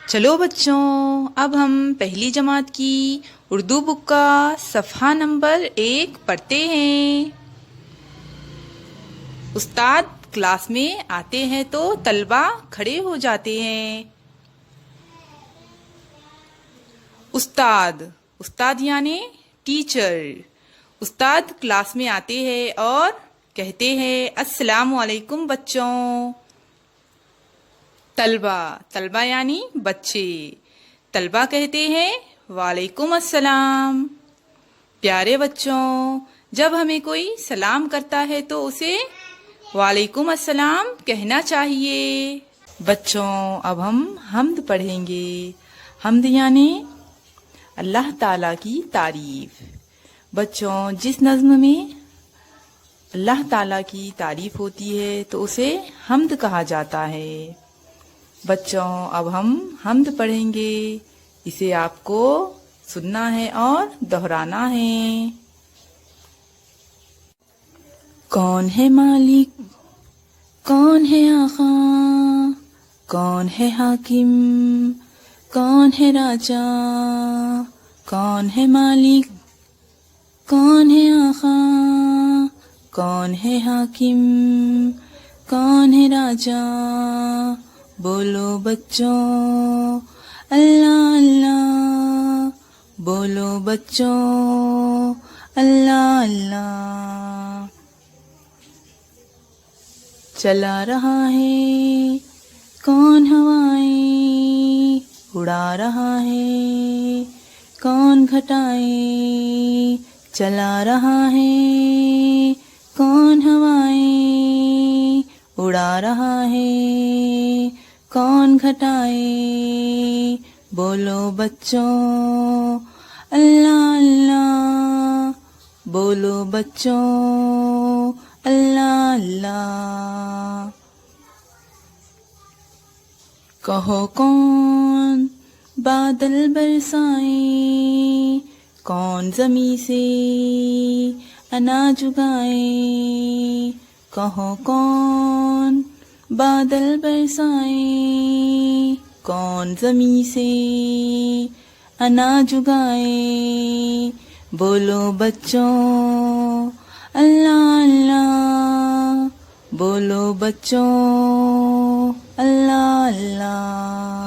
چلو بچوں، اب ہم پہلی جماعت کی اردو بک کا صفحہ نمبر 1 پڑھتے ہیں۔ استاد کلاس میں آتے ہیں تو طلبہ کھڑے ہو جاتے ہیں۔ استاد، استاد یعنی ٹیچر۔ استاد کلاس میں آتے ہیں اور کہتے ہیں السلام علیکم بچوں۔ طلبہ، طلبہ یعنی بچے۔ طلبہ کہتے ہیں وعلیکم السلام۔ پیارے بچوں، جب ہمیں کوئی سلام کرتا ہے تو اسے وعلیکم السلام کہنا چاہیے۔ بچوں، اب ہم حمد پڑھیں گے۔ حمد یعنی اللہ تعالیٰ کی تعریف۔ بچوں، جس نظم میں اللہ تعالیٰ کی تعریف ہوتی ہے تو اسے حمد کہا جاتا ہے۔ بچوں، اب ہم حمد پڑھیں گے۔ اسے آپ کو سننا ہے اور دہرانا ہے۔ کون ہے مالک، کون ہے آقا، کون ہے حاکم، کون ہے راجا، کون ہے مالک، کون ہے آقا، کون ہے حاکم، کون ہے راجا۔ بولو بچوں اللہ اللہ، بولو بچوں اللہ اللہ۔ چلا رہا ہے کون ہوائیں، اڑا رہا ہے کون گھٹائیں، چلا رہا ہے کون ہوائیں، اڑا رہا ہے کون گھٹائیں۔ بولو بچوں اللہ اللہ، بولو بچوں اللہ اللہ۔ کہو کون بادل برسائے، کون زمیں سے اناج اگائے، کہو کون بادل برسائے، کون زمیں سے اناج اگائے۔ بولو بچوں اللہ اللہ، بولو بچوں اللہ اللہ۔